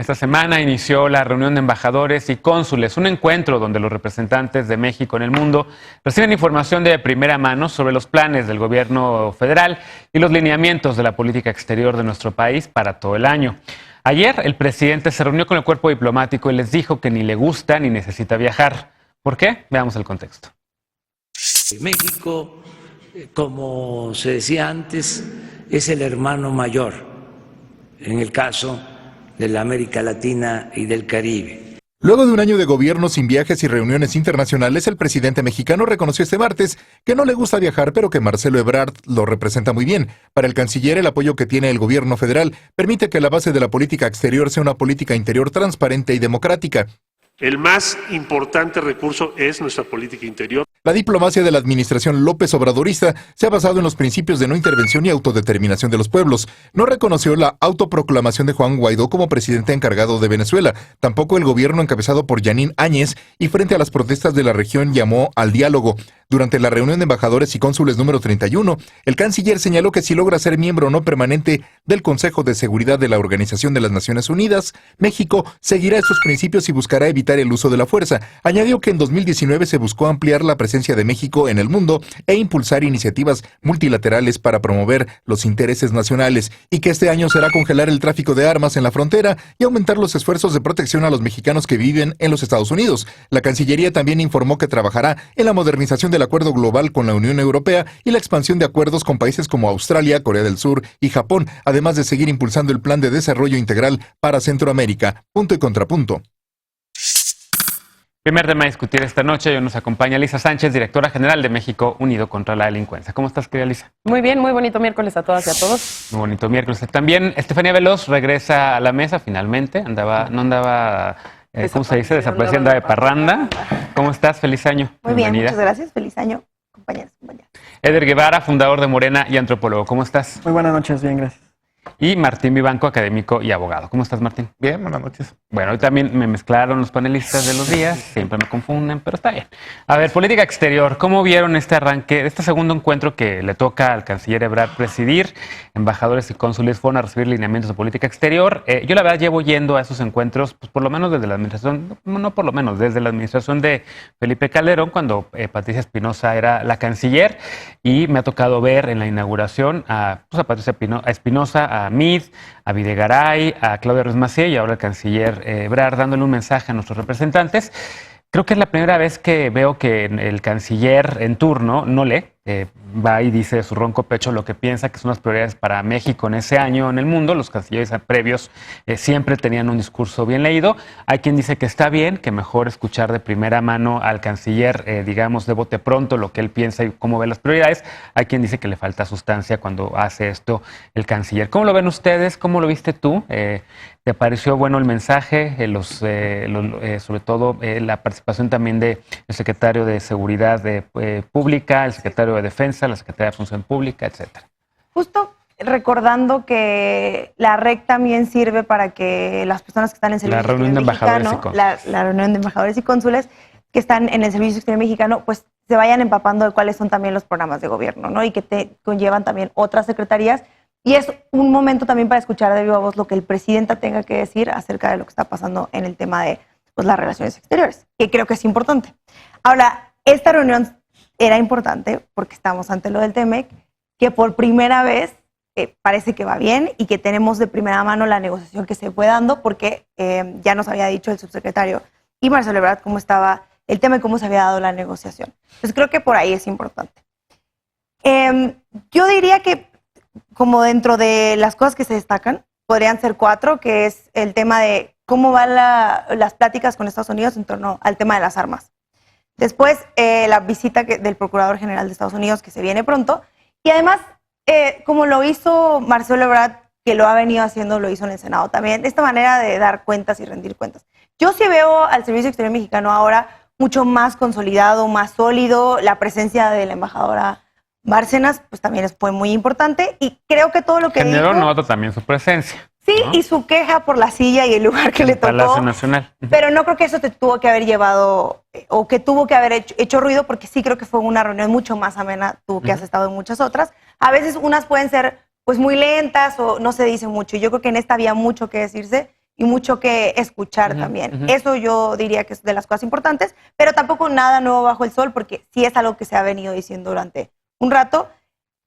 Esta semana inició la reunión de embajadores y cónsules, un encuentro donde los representantes de México en el mundo reciben información de primera mano sobre los planes del gobierno federal y los lineamientos de la política exterior de nuestro país para todo el año. Ayer el presidente se reunió con el cuerpo diplomático y les dijo que ni le gusta ni necesita viajar. ¿Por qué? Veamos el contexto. México, como se decía antes, es el hermano mayor en el caso de la América Latina y del Caribe. Luego de un año de gobierno sin viajes y reuniones internacionales, el presidente mexicano reconoció este martes que no le gusta viajar, pero que Marcelo Ebrard lo representa muy bien. Para el canciller, el apoyo que tiene el gobierno federal permite que la base de la política exterior sea una política interior transparente y democrática. El más importante recurso es nuestra política interior. La diplomacia de la administración López Obradorista se ha basado en los principios de no intervención y autodeterminación de los pueblos. No reconoció la autoproclamación de Juan Guaidó como presidente encargado de Venezuela. Tampoco el gobierno encabezado por Yanín Áñez, y frente a las protestas de la región llamó al diálogo. Durante la reunión de embajadores y cónsules número 31, el canciller señaló que si logra ser miembro no permanente del Consejo de Seguridad de la Organización de las Naciones Unidas, México seguirá estos principios y buscará evitar el uso de la fuerza. Añadió que en 2019 se buscó ampliar la presencia de México en el mundo e impulsar iniciativas multilaterales para promover los intereses nacionales, y que este año será congelar el tráfico de armas en la frontera y aumentar los esfuerzos de protección a los mexicanos que viven en los Estados Unidos. La Cancillería también informó que trabajará en la modernización del acuerdo global con la Unión Europea y la expansión de acuerdos con países como Australia, Corea del Sur y Japón, además de seguir impulsando el Plan de Desarrollo Integral para Centroamérica. Punto y contrapunto. Primer tema a discutir esta noche. Hoy nos acompaña Lisa Sánchez, directora general de México Unido contra la Delincuencia. ¿Cómo estás, querida Lisa? Muy bien, muy bonito miércoles a todas y a todos. Muy bonito miércoles. También Estefanía Veloz regresa a la mesa finalmente. No andaba, ¿cómo se dice? Desaparecida, andaba de parranda. ¿Cómo estás? Feliz año. Muy bien, muchas gracias. Feliz año, compañeros. Eder Guevara, fundador de Morena y antropólogo. ¿Cómo estás? Muy buenas noches, bien, gracias. Y Martín Vivanco, académico y abogado. ¿Cómo estás, Martín? Bien, buenas noches. Bueno, hoy también me mezclaron los panelistas de los días, siempre me confunden, pero está bien. A ver, política exterior, ¿cómo vieron este arranque, este segundo encuentro que le toca al canciller Ebrard presidir? Embajadores y cónsules fueron a recibir lineamientos de política exterior. Yo la verdad llevo yendo a esos encuentros, pues por lo menos desde la administración, no por lo menos, desde la administración de Felipe Calderón, cuando Patricia Espinosa era la canciller, y me ha tocado ver en la inauguración a Patricia Espinosa, a Mid, a Videgaray, a Claudia Ruiz Massieu y ahora el canciller Ebrard dándole un mensaje a nuestros representantes. Creo que es la primera vez que veo que el canciller en turno no lee, va y dice de su ronco pecho lo que piensa que son las prioridades para México en ese año en el mundo. Los cancilleres previos siempre tenían un discurso bien leído. Hay quien dice que está bien, que mejor escuchar de primera mano al canciller, digamos, de bote pronto lo que él piensa y cómo ve las prioridades. Hay quien dice que le falta sustancia cuando hace esto el canciller. ¿Cómo lo ven ustedes? ¿Cómo lo viste tú? ¿Te pareció bueno el mensaje? Sobre todo la participación también del secretario de Seguridad Pública, el secretario de Defensa, la secretaria de Función Pública, etcétera. Justo recordando que la REC también sirve para que las personas que están en el servicio exterior mexicano, la reunión de embajadores y cónsules que están en el servicio exterior mexicano, pues se vayan empapando de cuáles son también los programas de gobierno, ¿no? Y que te conllevan también otras secretarías. Y es un momento también para escuchar de viva voz lo que el presidente tenga que decir acerca de lo que está pasando en el tema de las relaciones exteriores, que creo que es importante. Ahora, esta reunión era importante porque estamos ante lo del TEMEC, que por primera vez parece que va bien y que tenemos de primera mano la negociación que se fue dando, porque ya nos había dicho el subsecretario y Marcelo Ebrard cómo estaba el tema y cómo se había dado la negociación. Entonces creo que por ahí es importante. Yo diría que como dentro de las cosas que se destacan, podrían ser 4, que es el tema de cómo van las pláticas con Estados Unidos en torno al tema de las armas. Después, la visita del Procurador General de Estados Unidos, que se viene pronto. Y además, como lo hizo Marcelo Ebrard, que lo ha venido haciendo, lo hizo en el Senado también, esta manera de dar cuentas y rendir cuentas. Yo sí veo al Servicio Exterior Mexicano ahora mucho más consolidado, más sólido. La presencia de la embajadora Bárcenas, pues también fue muy importante. Y creo que todo lo que generó dijo... nota también su presencia. Sí, ¿no? Y su queja por la silla y el lugar que le tocó. Palacio Nacional. Pero no creo que eso te tuvo que haber llevado o que tuvo que haber hecho ruido, porque sí creo que fue una reunión mucho más amena, tú que has estado en muchas otras. A veces unas pueden ser pues muy lentas o no se dice mucho. Y yo creo que en esta había mucho que decirse y mucho que escuchar también. Eso yo diría que es de las cosas importantes, pero tampoco nada nuevo bajo el sol, porque sí es algo que se ha venido diciendo durante un rato.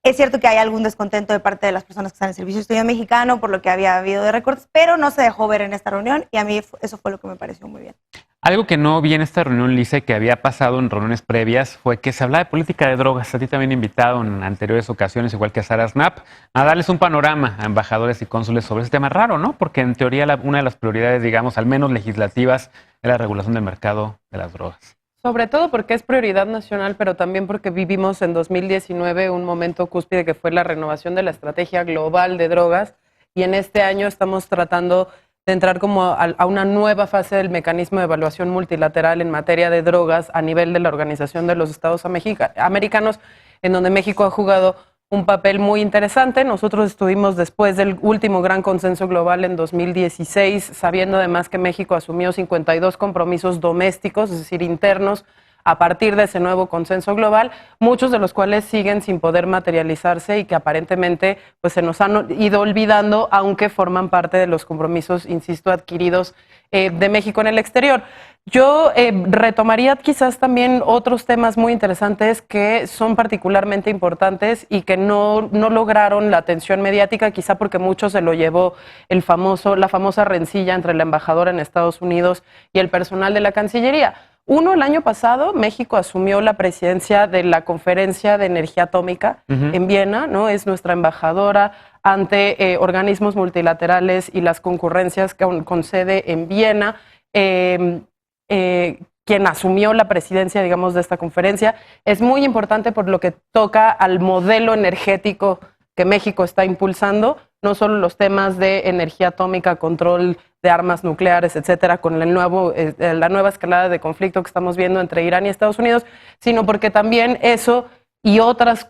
Es cierto que hay algún descontento de parte de las personas que están en el Servicio Exterior Mexicano por lo que había habido de recortes, pero no se dejó ver en esta reunión y a mí eso fue lo que me pareció muy bien. Algo que no vi en esta reunión, Lisa, que había pasado en reuniones previas, fue que se hablaba de política de drogas. A ti también invitado en anteriores ocasiones, igual que a Sara Snap, a darles un panorama a embajadores y cónsules sobre ese tema raro, ¿no? Porque en teoría una de las prioridades, digamos, al menos legislativas, es la regulación del mercado de las drogas. Sobre todo porque es prioridad nacional, pero también porque vivimos en 2019 un momento cúspide que fue la renovación de la estrategia global de drogas, y en este año estamos tratando de entrar como a una nueva fase del mecanismo de evaluación multilateral en materia de drogas a nivel de la Organización de los Estados Americanos, en donde México ha jugado un papel muy interesante. Nosotros estuvimos después del último gran consenso global en 2016, sabiendo además que México asumió 52 compromisos domésticos, es decir, internos, a partir de ese nuevo consenso global, muchos de los cuales siguen sin poder materializarse y que aparentemente pues, se nos han ido olvidando, aunque forman parte de los compromisos, insisto, adquiridos de México en el exterior. Yo retomaría quizás también otros temas muy interesantes que son particularmente importantes y que no lograron la atención mediática, quizá porque mucho se lo llevó la famosa rencilla entre la embajadora en Estados Unidos y el personal de la Cancillería. Uno, el año pasado, México asumió la presidencia de la Conferencia de Energía Atómica en Viena, ¿no? Es nuestra embajadora ante organismos multilaterales y las concurrencias con sede en Viena. Quien asumió la presidencia, digamos, de esta conferencia. Es muy importante por lo que toca al modelo energético que México está impulsando, no solo los temas de energía atómica, control de armas nucleares, etcétera, con la nueva escalada de conflicto que estamos viendo entre Irán y Estados Unidos, sino porque también eso y otras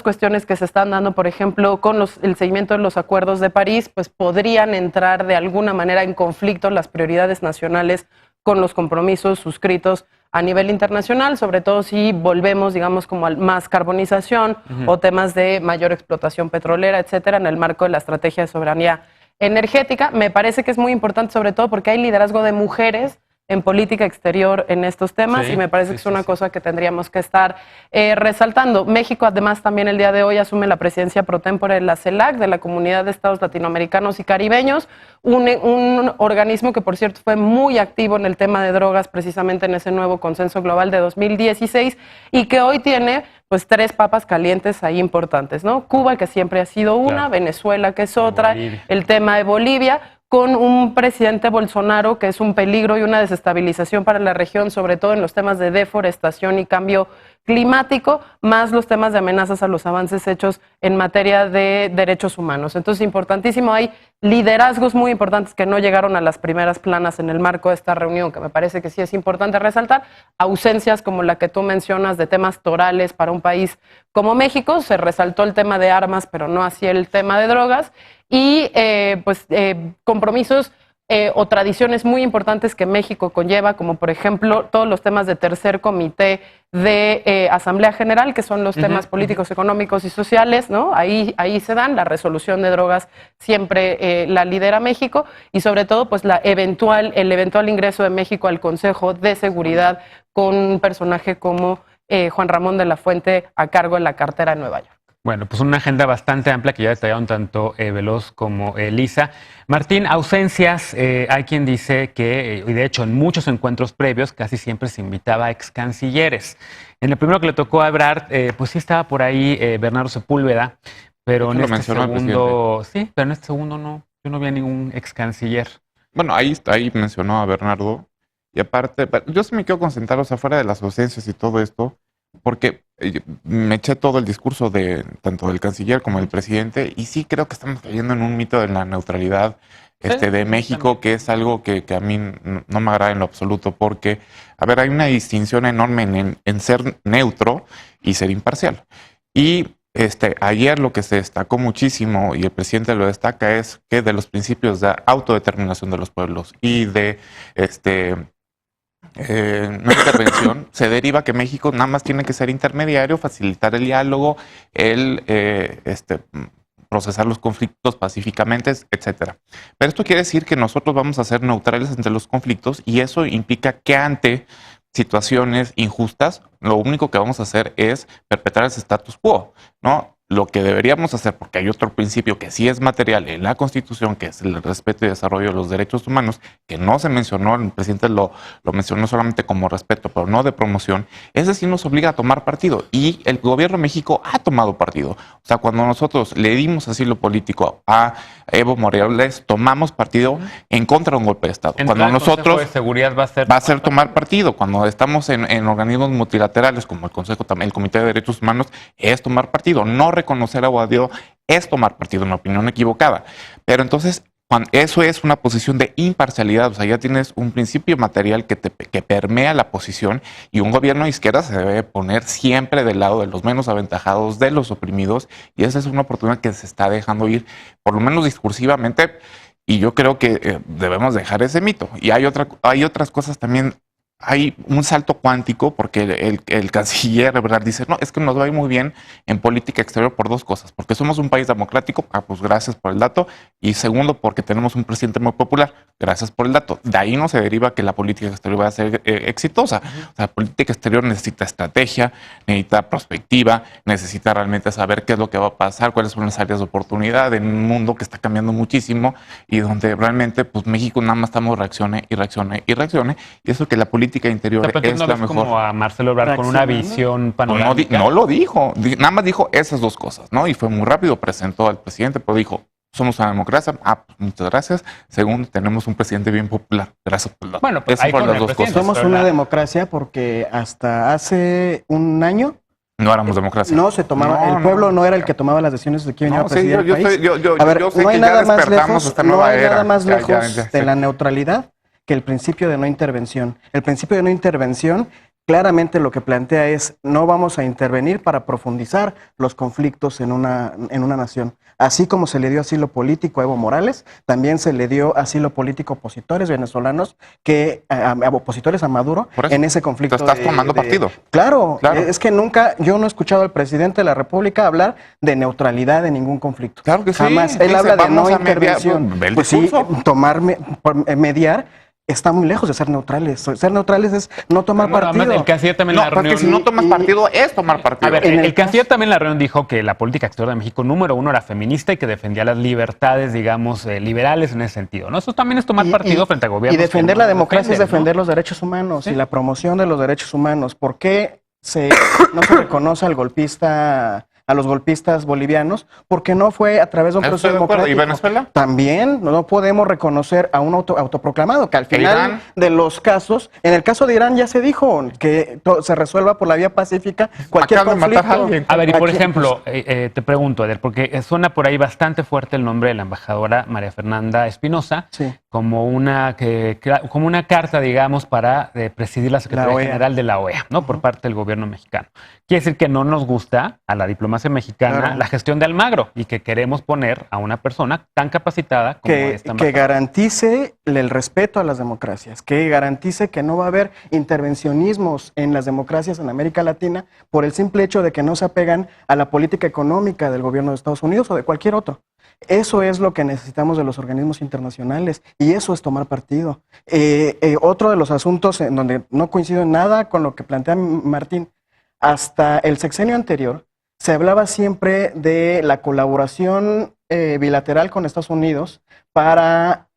cuestiones que se están dando, por ejemplo, con el seguimiento de los acuerdos de París, pues podrían entrar de alguna manera en conflicto las prioridades nacionales con los compromisos suscritos a nivel internacional, sobre todo si volvemos, digamos, como a más carbonización o temas de mayor explotación petrolera, etcétera, en el marco de la estrategia de soberanía energética. Me parece que es muy importante, sobre todo porque hay liderazgo de mujeres en política exterior en estos temas, y me parece que es una cosa que tendríamos que estar resaltando. México, además, también el día de hoy asume la presidencia pro tempore de la CELAC, de la Comunidad de Estados Latinoamericanos y Caribeños, un organismo que, por cierto, fue muy activo en el tema de drogas, precisamente en ese nuevo consenso global de 2016, y que hoy tiene pues 3 papas calientes ahí importantes, ¿no? Cuba, que siempre ha sido una, Venezuela, que es otra, el tema de Bolivia, con un presidente Bolsonaro que es un peligro y una desestabilización para la región, sobre todo en los temas de deforestación y cambio climático, más los temas de amenazas a los avances hechos en materia de derechos humanos. Entonces, importantísimo, hay liderazgos muy importantes que no llegaron a las primeras planas en el marco de esta reunión, que me parece que sí es importante resaltar. Ausencias como la que tú mencionas de temas torales para un país como México, se resaltó el tema de armas, pero no así el tema de drogas, y compromisos o tradiciones muy importantes que México conlleva, como por ejemplo todos los temas de tercer comité de Asamblea General, que son los temas políticos, económicos y sociales, ¿no? Ahí se dan, la resolución de drogas siempre la lidera México, y sobre todo pues el eventual ingreso de México al Consejo de Seguridad con un personaje como Juan Ramón de la Fuente a cargo de la cartera de Nueva York. Bueno, pues una agenda bastante amplia que ya detallaron tanto Veloz como Lisa. Martín, ausencias. Hay quien dice que, y de hecho en muchos encuentros previos, casi siempre se invitaba a ex cancilleres. En el primero que le tocó a Ebrard, pues sí estaba por ahí Bernardo Sepúlveda, pero en este segundo, sí, pero en este segundo no, yo no vi a ningún ex canciller. Bueno, ahí mencionó a Bernardo, y aparte, yo sí me quiero concentrar, o sea, fuera de las ausencias y todo esto, porque me eché todo el discurso de tanto del canciller como del presidente, y sí creo que estamos cayendo en un mito de la neutralidad de México, que es algo que a mí no me agrada en lo absoluto, porque, a ver, hay una distinción enorme en ser neutro y ser imparcial. Y ayer lo que se destacó muchísimo, y el presidente lo destaca, es que de los principios de autodeterminación de los pueblos y de no intervención, se deriva que México nada más tiene que ser intermediario, facilitar el diálogo, procesar los conflictos pacíficamente, etcétera. Pero esto quiere decir que nosotros vamos a ser neutrales ante los conflictos y eso implica que ante situaciones injustas, lo único que vamos a hacer es perpetrar ese status quo, ¿no? Lo que deberíamos hacer, porque hay otro principio que sí es material en la Constitución, que es el respeto y desarrollo de los derechos humanos, que no se mencionó, el presidente lo mencionó solamente como respeto, pero no de promoción, ese sí nos obliga a tomar partido. Y el gobierno de México ha tomado partido. O sea, cuando nosotros le dimos asilo político a Evo Morales, tomamos partido en contra de un golpe de Estado. Cuando nosotros... El Consejo de Seguridad va a ser tomar partido. Cuando estamos en organismos multilaterales, como el Consejo, también el Comité de Derechos Humanos, es tomar partido. No reconocer a Guaidó es tomar partido, en mi opinión equivocada. Pero entonces, eso es una posición de imparcialidad. O sea, ya tienes un principio material que permea la posición y un gobierno de izquierda se debe poner siempre del lado de los menos aventajados, de los oprimidos. Y esa es una oportunidad que se está dejando ir, por lo menos discursivamente. Y yo creo que debemos dejar ese mito. Y hay otras cosas también. Hay un salto cuántico porque el canciller Ebrard dice, no, es que nos va a ir muy bien en política exterior por dos cosas, porque somos un país democrático, pues gracias por el dato, y segundo, porque tenemos un presidente muy popular, gracias por el dato. De ahí no se deriva que la política exterior va a ser exitosa. O sea, la política exterior necesita estrategia, necesita perspectiva, necesita realmente saber qué es lo que va a pasar, cuáles son las áreas de oportunidad en un mundo que está cambiando muchísimo y donde realmente pues México nada más estamos reaccione, y eso que la política interior es la mejor. Como a Marcelo Ebrard con una visión panorámica. No lo dijo, nada más dijo esas dos cosas, ¿no? Y fue muy rápido, presentó al presidente, pero dijo, somos una democracia, pues muchas gracias. Segundo, tenemos un presidente bien popular, gracias por el dato. Bueno, pues ahí fueron las dos cosas. Somos una democracia porque hasta hace un año no éramos democracia. No se tomaba, el pueblo no era el que tomaba las decisiones de quién iba a presidir el país. A ver, no hay nada más lejos de la neutralidad que el principio de no intervención. El principio de no intervención claramente lo que plantea es no vamos a intervenir para profundizar los conflictos en una nación. Así como se le dio asilo político a Evo Morales, también se le dio asilo político a opositores venezolanos, a opositores a Maduro en ese conflicto. Te estás tomando partido. Claro, es que yo no he escuchado al presidente de la República hablar de neutralidad en ningún conflicto. Claro que sí. Jamás. Él habla de no intervención. Pues sí, mediar. Está muy lejos de ser neutrales. Ser neutrales es no tomar partido. El canciller también en la reunión... Porque si no tomas partido, es tomar partido. A ver, el canciller también en la reunión dijo que la política exterior de México, número uno, era feminista y que defendía las libertades, digamos, liberales en ese sentido, ¿no? Eso también es tomar partido frente a gobiernos. Y defender la democracia es defender los derechos humanos y la promoción de los derechos humanos. ¿Por qué no se reconoce al golpista... a los golpistas bolivianos, porque no fue a través de un proceso democrático? ¿Y Venezuela? También no podemos reconocer a un autoproclamado, que al final de los casos, en el caso de Irán ya se dijo que se resuelva por la vía pacífica cualquier conflicto. A ver, y por ejemplo, te pregunto, Eder, porque suena por ahí bastante fuerte el nombre de la embajadora María Fernanda Espinosa, como una carta, digamos, para presidir la Secretaría General de la OEA, ¿no? Por parte del gobierno mexicano. Quiere decir que no nos gusta a la diplomacia mexicana la gestión de Almagro y que queremos poner a una persona tan capacitada como esta embajadora. Que garantice el respeto a las democracias, que garantice que no va a haber intervencionismos en las democracias en América Latina por el simple hecho de que no se apegan a la política económica del gobierno de Estados Unidos o de cualquier otro. Eso es lo que necesitamos de los organismos internacionales y eso es tomar partido. Otro de los asuntos en donde no coincido en nada con lo que plantea Martín, hasta el sexenio anterior se hablaba siempre de la colaboración bilateral con Estados Unidos para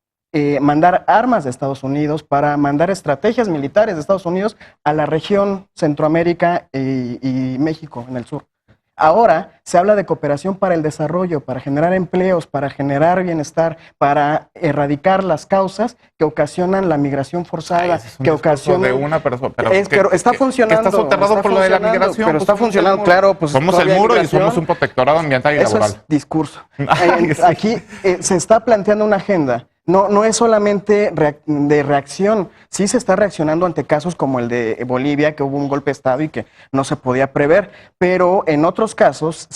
mandar armas de Estados Unidos, para mandar estrategias militares de Estados Unidos a la región Centroamérica y México en el sur. Ahora se habla de cooperación para el desarrollo, para generar empleos, para generar bienestar, para erradicar las causas que ocasionan la migración forzada, que ocasionan... de una persona, pero está funcionando. Está soterrado por lo de la migración. Pero está funcionando, claro. Pues somos el muro y somos un protectorado ambiental y laboral. Eso es discurso. Aquí se está planteando una agenda. No es solamente de reacción, sí se está reaccionando ante casos como el de Bolivia, que hubo un golpe de Estado y que no se podía prever, pero en otros casos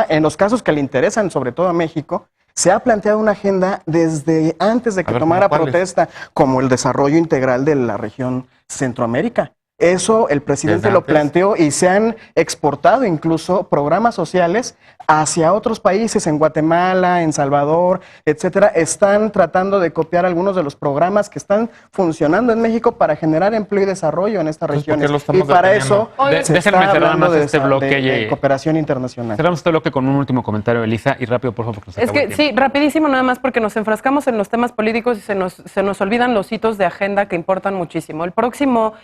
en los casos que le interesan sobre todo a México, se ha planteado una agenda desde antes de que tomara protesta, como el desarrollo integral de la región Centroamérica. Eso el presidente lo planteó y se han exportado incluso programas sociales hacia otros países, en Guatemala, en Salvador, etcétera. Están tratando de copiar algunos de los programas que están funcionando en México para generar empleo y desarrollo en estas regiones. Y para eso se está hablando de cooperación internacional. Cerramos este bloque con un último comentario, Elisa, y rápido, por favor. Es que sí, rapidísimo nada más, porque nos enfrascamos en los temas políticos y se nos olvidan los hitos de agenda que importan muchísimo. El próximo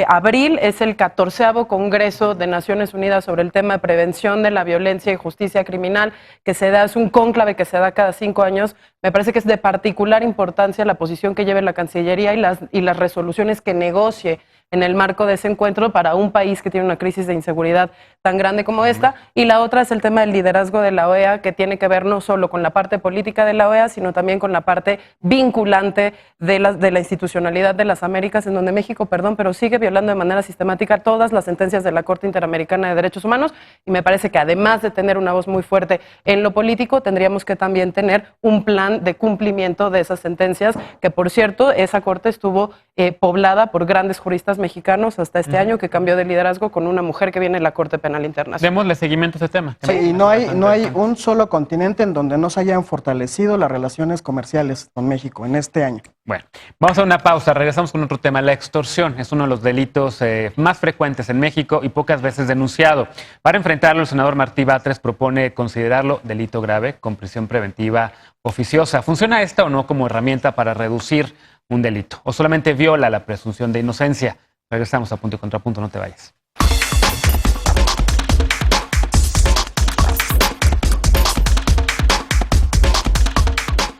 abril es el 14º Congreso de Naciones Unidas sobre el tema de prevención de la violencia y justicia criminal, que es un cónclave que se da cada 5 años. Me parece que es de particular importancia la posición que lleve la Cancillería y las resoluciones que negocie en el marco de ese encuentro para un país que tiene una crisis de inseguridad tan grande como esta. Y la otra es el tema del liderazgo de la OEA, que tiene que ver no solo con la parte política de la OEA, sino también con la parte vinculante de la institucionalidad de las Américas, en donde México, pero sigue violando de manera sistemática todas las sentencias de la Corte Interamericana de Derechos Humanos. Y me parece que además de tener una voz muy fuerte en lo político, tendríamos que también tener un plan de cumplimiento de esas sentencias, que por cierto, esa Corte estuvo poblada por grandes juristas mexicanos hasta este año, que cambió de liderazgo con una mujer que viene de la Corte Penal Internacional. Démosle seguimiento a ese tema. Sí, y no hay un solo continente en donde no se hayan fortalecido las relaciones comerciales con México en este año. Bueno, vamos a una pausa, regresamos con otro tema. La extorsión es uno de los delitos más frecuentes en México y pocas veces denunciado. Para enfrentarlo, el senador Martí Batres propone considerarlo delito grave con prisión preventiva oficiosa. ¿Funciona esta o no como herramienta para reducir un delito? ¿O solamente viola la presunción de inocencia? Regresamos a Punto y Contrapunto, no te vayas.